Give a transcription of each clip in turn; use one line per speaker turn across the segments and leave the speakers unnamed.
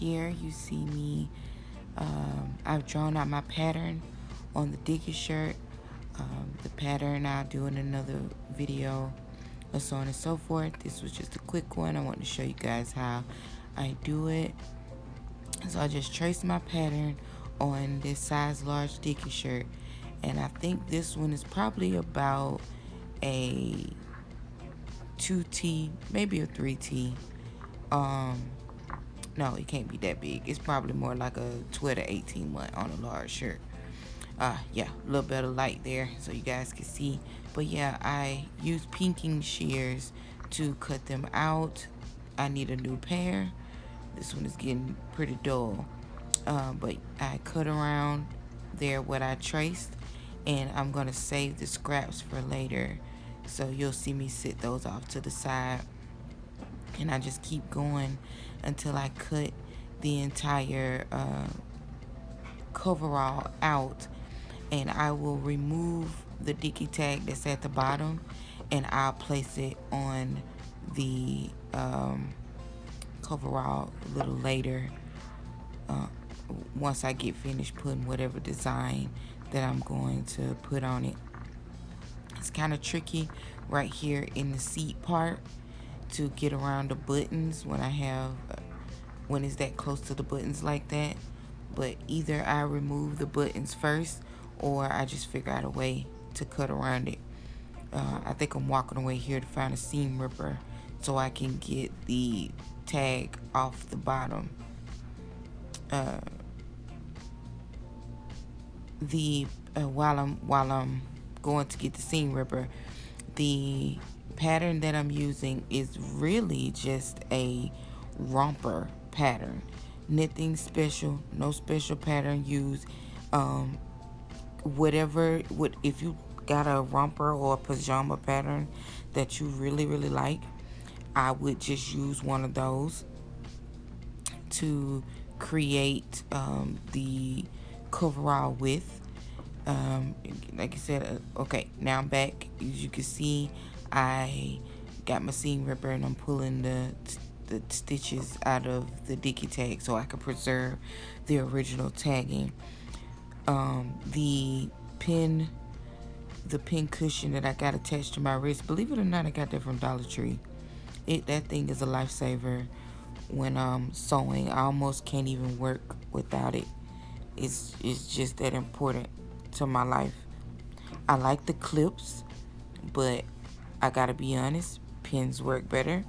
here you see me, I've drawn out my pattern on the Dickie shirt. The pattern I'll do in another video, and so on and so forth. This was just a quick one. I want to show you guys how I do it. So I just traced my pattern on this size large Dickie shirt, and I think this one is probably about a 2T, maybe a 3T. No, it can't be that big. It's probably more like a 12 to 18 month on a large shirt. Yeah, a little bit of light there so you guys can see. But yeah, I use pinking shears to cut them out. I need a new pair. This one is getting pretty dull. But I cut around there what I traced, and I'm gonna save the scraps for later. So you'll see me sit those off to the side, and I just keep going until I cut the entire coverall out, and I will remove the Dickie tag that's at the bottom, and I'll place it on the coverall a little later, once I get finished putting whatever design that I'm going to put on it. It's kind of tricky right here in the seat part to get around the buttons when it's that close to the buttons like that. But either I remove the buttons first, or I just figure out a way to cut around it. I think I'm walking away here to find a seam ripper so I can get the tag off the bottom. While I'm going to get the seam ripper, the pattern that I'm using is really just a romper pattern. Nothing special, no special pattern used. If you got a romper or a pajama pattern that you really like, I would just use one of those to create the coverall with. Like I said, okay, now I'm back. As you can see, I got my seam ripper and I'm pulling the stitches out of the Dickie tag so I can preserve the original tagging. The pin cushion that I got attached to my wrist, believe it or not, I got that from Dollar Tree. That thing is a lifesaver when I'm sewing. I almost can't even work without it. It's just that important to my life. I like the clips, but I gotta be honest, pins work better.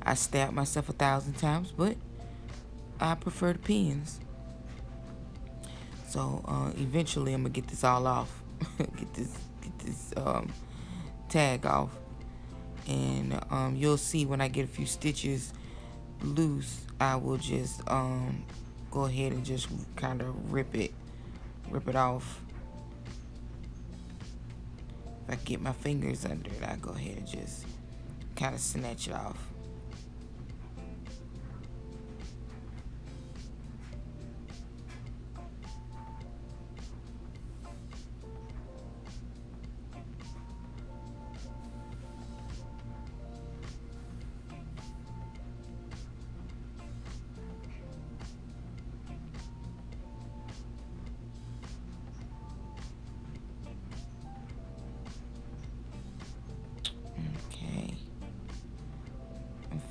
I stabbed myself 1,000 times, but I prefer the pins. So eventually I'm gonna get this all off. get this tag off, and you'll see when I get a few stitches loose, I will just go ahead and just kind of rip it off. If I get my fingers under it, I go ahead and just kind of snatch it off.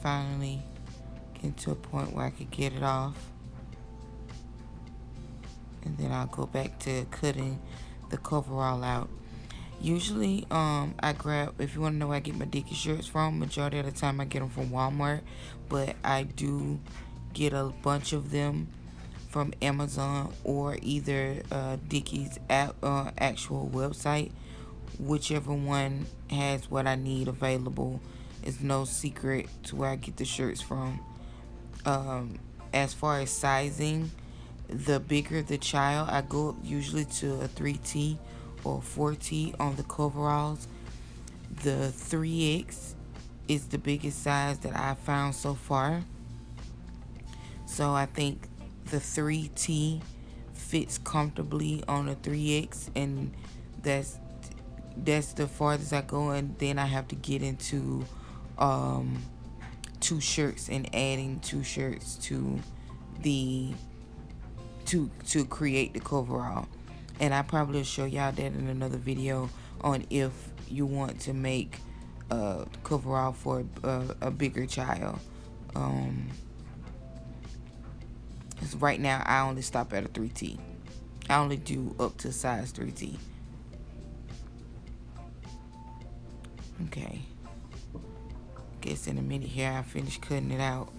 Finally get to a point where I could get it off, and then I'll go back to cutting the coverall out. Usually I grab, if you want to know where I get my Dickie shirts from, majority of the time I get them from Walmart, but I do get a bunch of them from Amazon or either Dickie's actual website. Whichever one has what I need available. It's no secret to where I get the shirts from. As far as sizing, the bigger the child, I go up usually to a 3T or 4T on the coveralls. The 3X is the biggest size that I've found so far. So I think the 3T fits comfortably on a 3X, and that's the farthest I go, and then I have to get into 2 shirts and adding 2 shirts to the to create the coverall. And I probably will show y'all that in another video on if you want to make a coverall for a bigger child. 'Cause right now I only stop at a 3T. I only do up to size 3T. Okay. Guess in a minute here I finish cutting it out.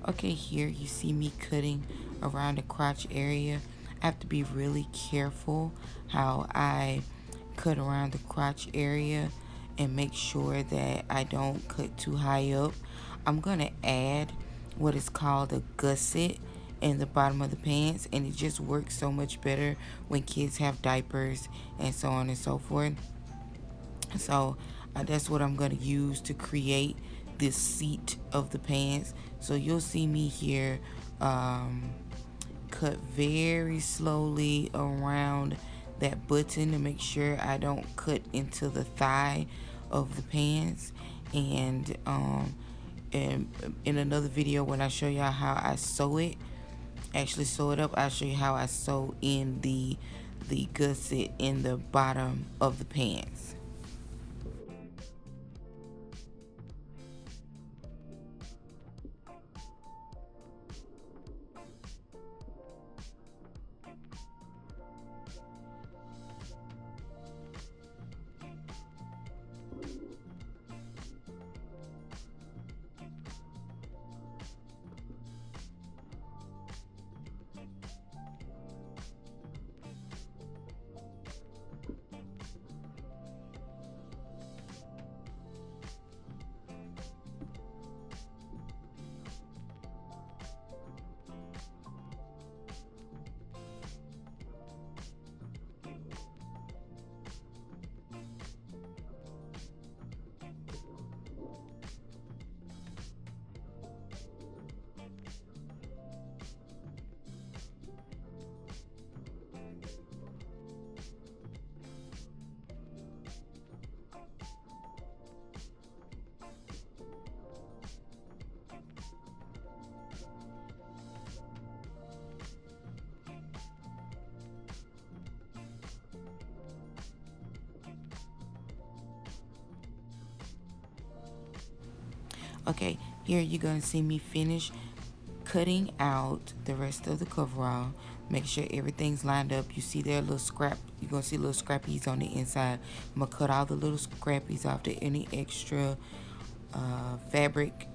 Okay, here you see me cutting around the crotch area. I have to be really careful how I cut around the crotch area and make sure that I don't cut too high up. I'm gonna add what is called a gusset in the bottom of the pants, and it just works so much better when kids have diapers and so on and so forth. So that's what I'm going to use to create this seat of the pants. So you'll see me here cut very slowly around that button to make sure I don't cut into the thigh of the pants. And in another video when I show y'all how I sew it, actually sew it up, I'll show you how I sew in the gusset in the bottom of the pants. Okay, here you're gonna see me finish cutting out the rest of the coverall. Make sure everything's lined up. You see there a little scrap. You're gonna see little scrappies on the inside. I'm gonna cut all the little scrappies off to any extra fabric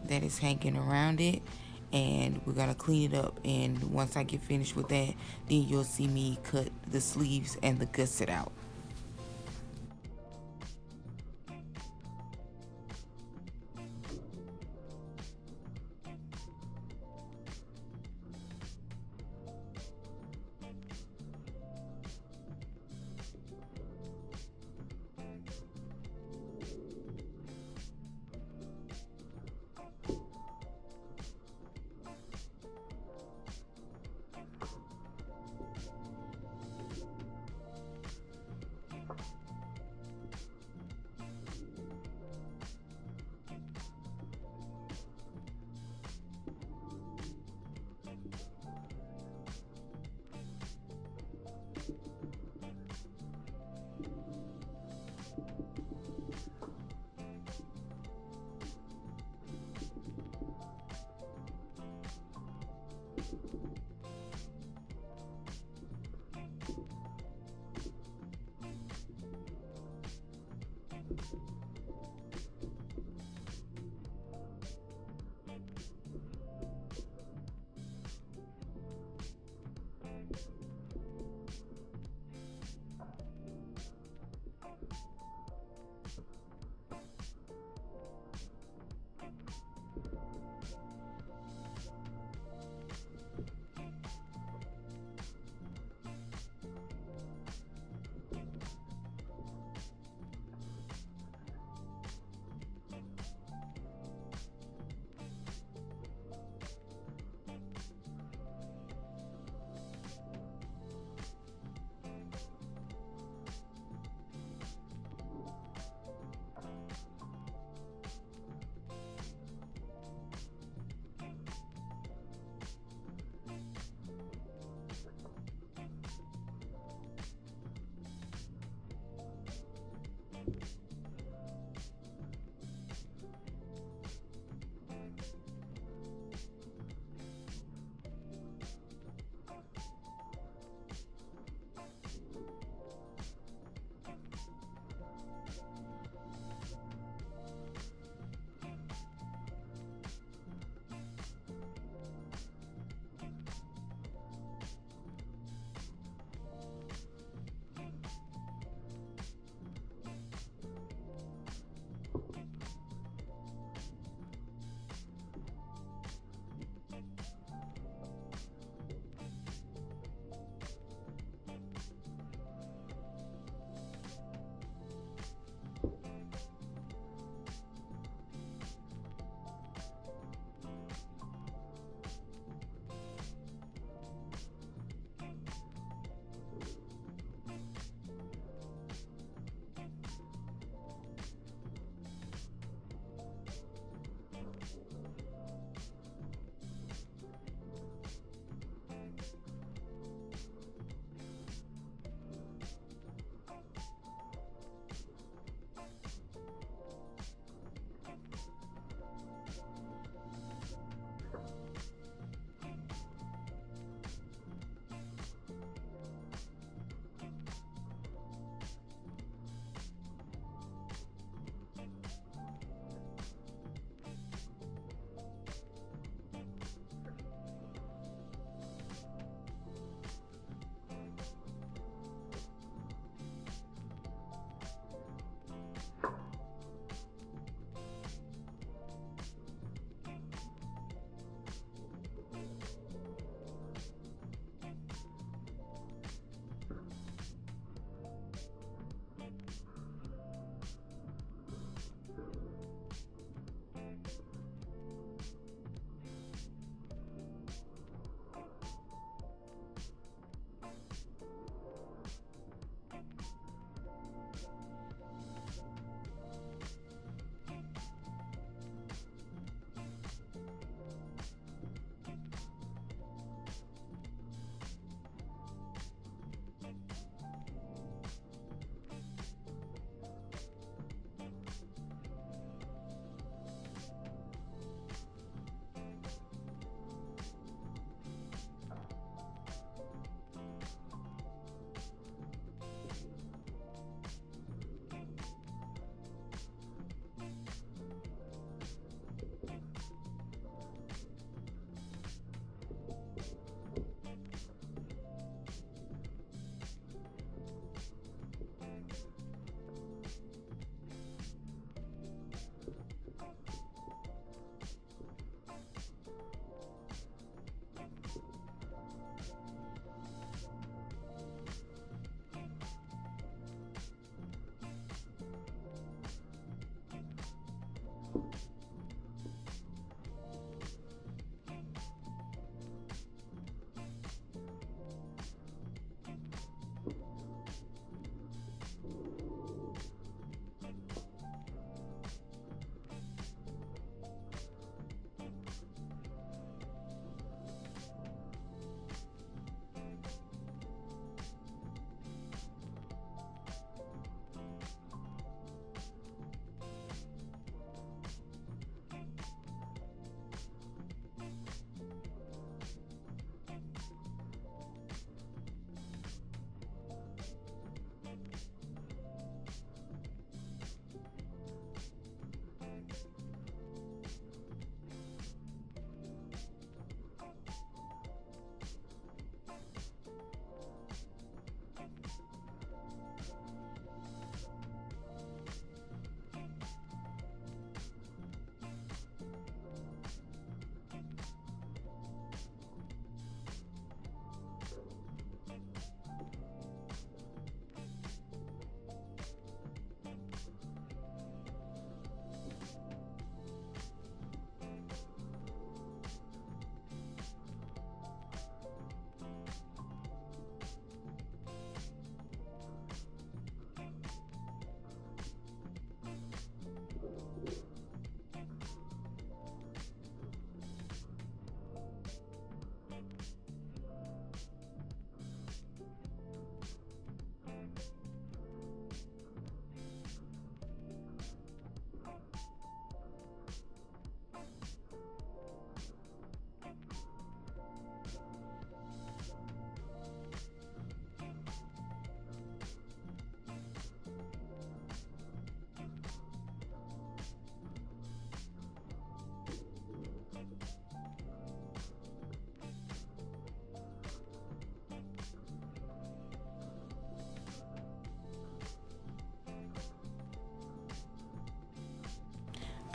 that is hanging around it, and we're gonna clean it up. And once I get finished with that, then you'll see me cut the sleeves and the gusset out.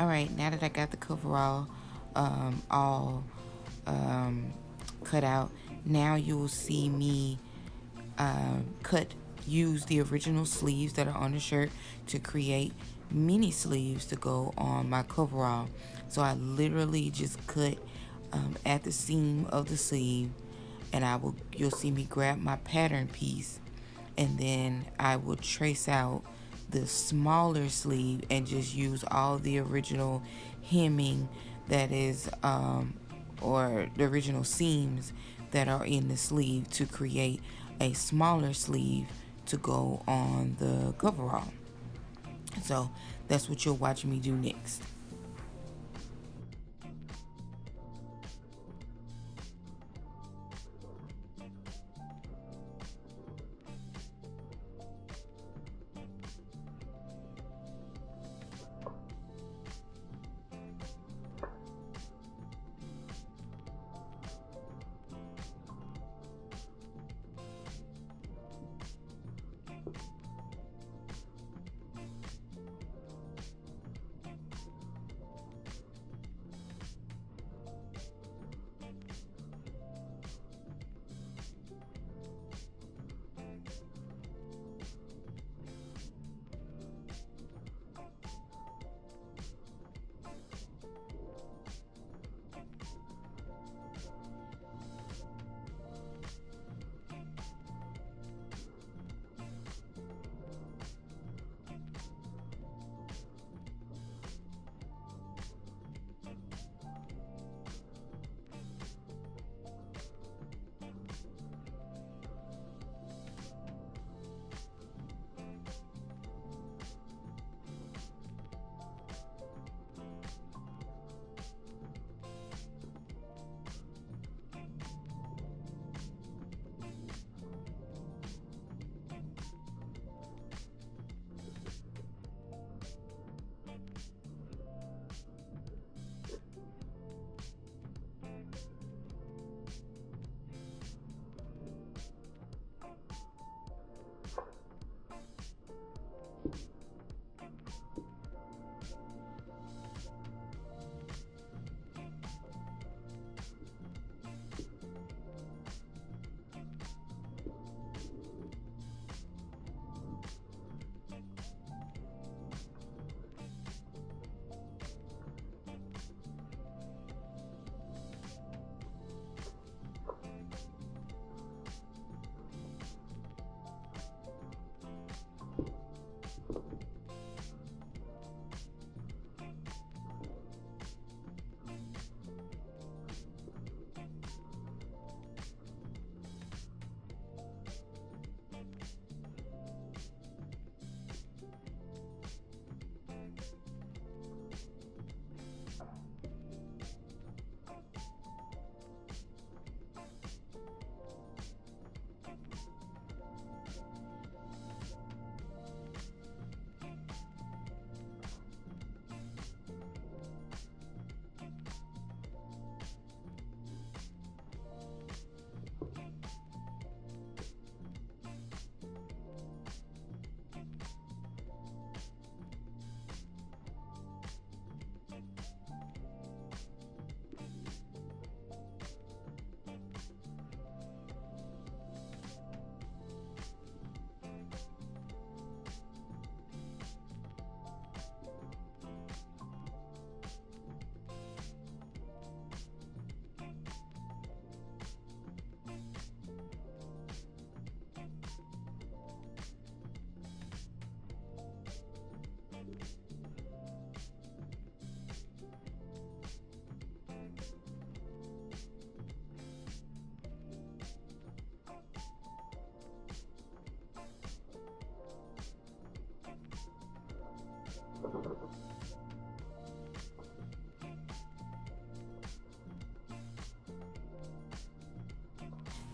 All right, now that I got the coverall all cut out, now you'll see me cut use the original sleeves that are on the shirt to create mini sleeves to go on my coverall. So I literally just cut at the seam of the sleeve, and you'll see me grab my pattern piece, and then I will trace out the smaller sleeve and just use all the original hemming that is or the original seams that are in the sleeve to create a smaller sleeve to go on the coverall. So that's what you'll watch me do next.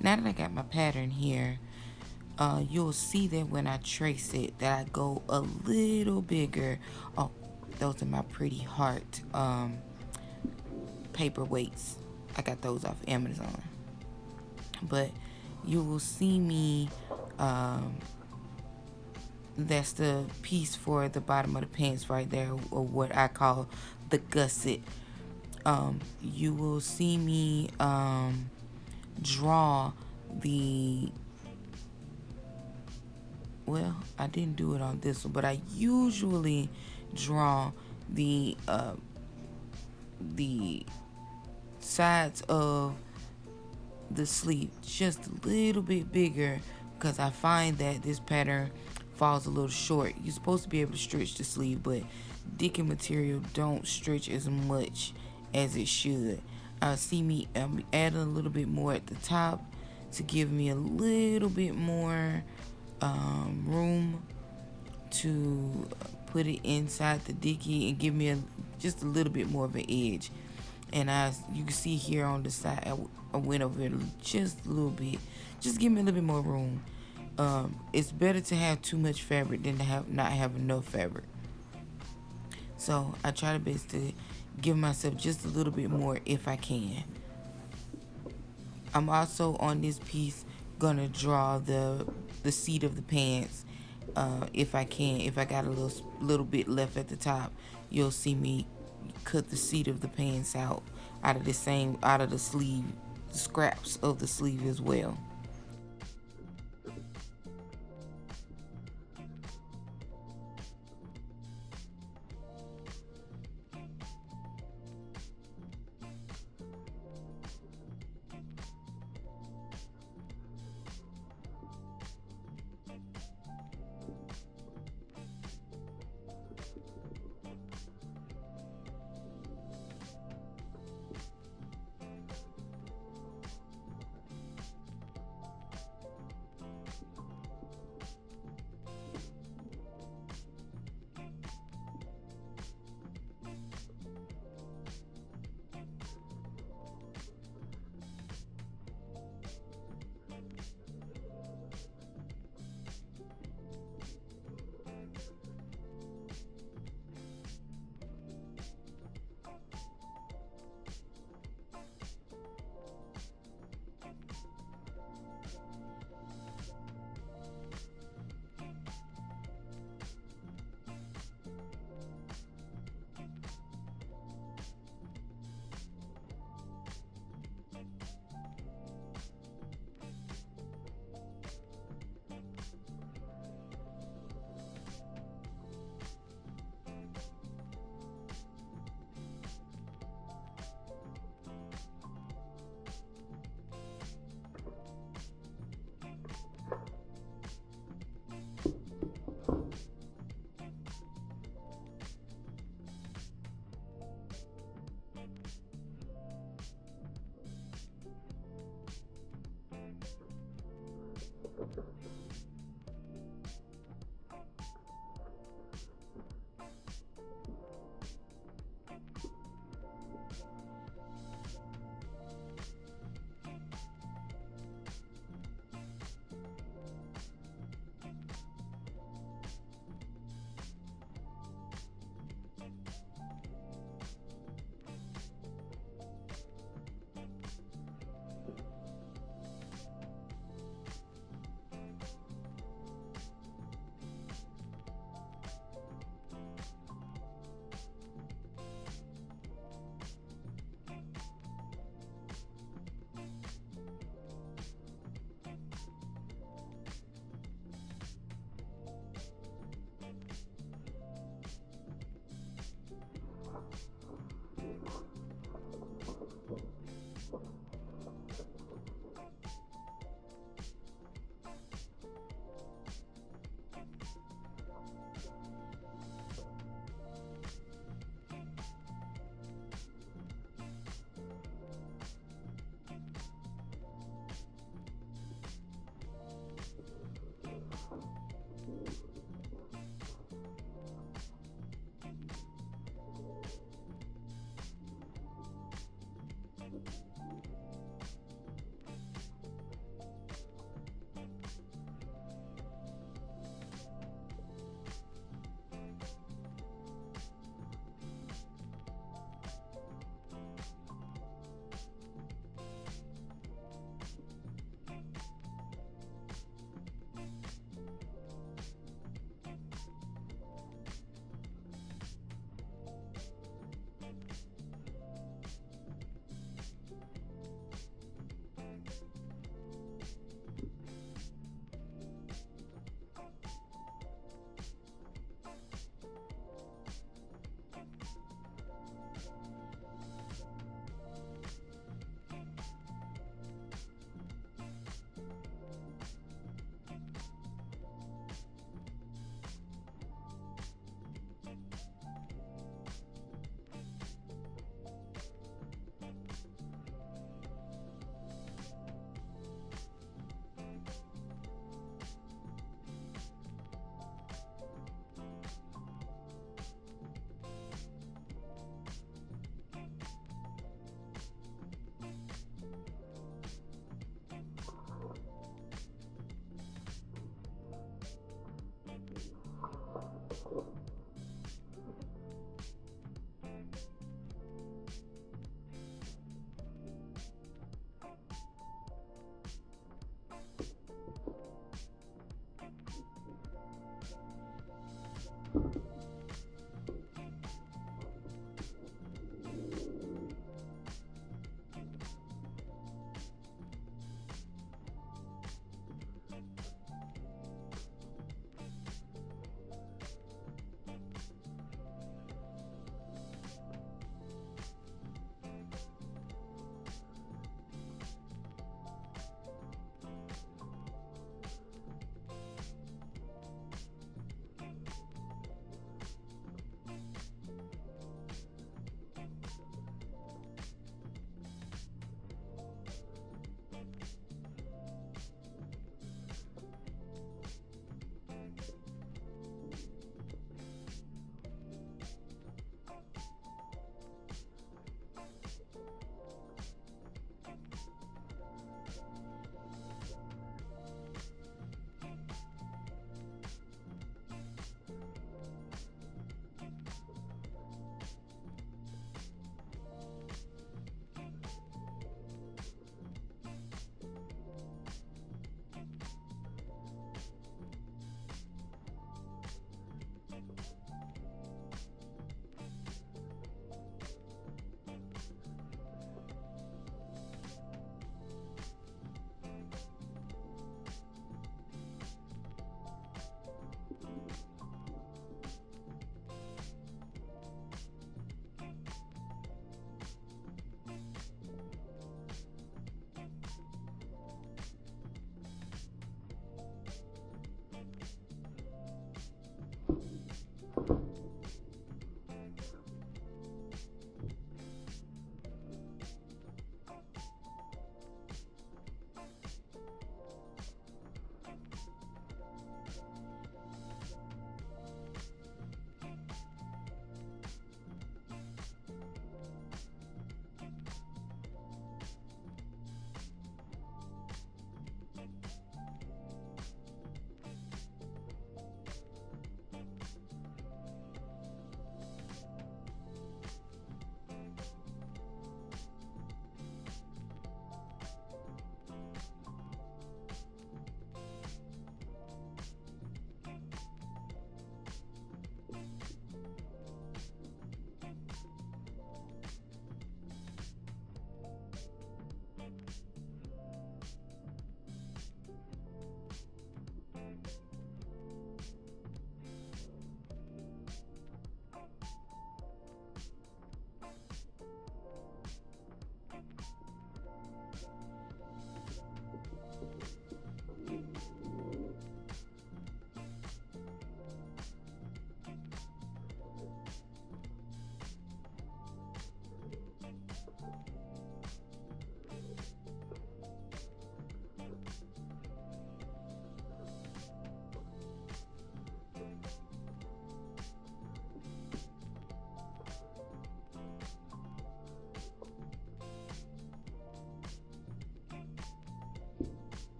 Now that I got my pattern here, you'll see that when I trace it that I go a little bigger. Oh, those are my pretty heart paperweights. I got those off Amazon. But you will see me That's the piece for the bottom of the pants right there, or what I call the gusset. You will see me draw the, well, I didn't do it on this one, but I usually draw the sides of the sleeve just a little bit bigger, because I find that this pattern falls a little short. You're supposed to be able to stretch the sleeve, but dicking material don't stretch as much as it should. See me adding a little bit more at the top to give me a little bit more room to put it inside the dicky and give me just a little bit more of an edge. And you can see here on the side, I went over it just a little bit, just give me a little bit more room. It's better to have too much fabric than to not have enough fabric. So I try to best to give myself just a little bit more if I can. I'm also on this piece gonna draw the seat of the pants. If I can, if I got a little bit left at the top, you'll see me cut the seat of the pants out of the sleeve, scraps of the sleeve as well.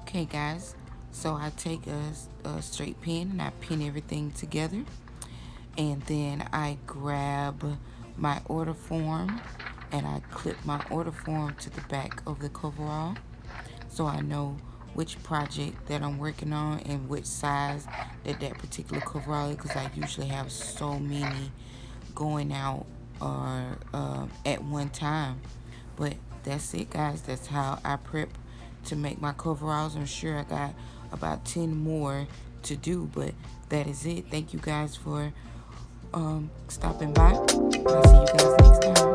Okay, guys. So I take a straight pin and I pin everything together. And then I grab my order form and I clip my order form to the back of the coverall so I know which project that I'm working on and which size that particular coverall is, because I usually have so many going out or at one time. But that's it, guys. That's how I prep to make my coveralls. I'm sure I got about 10 more to do, but that is it. Thank you guys for stopping by. I'll see you guys next time.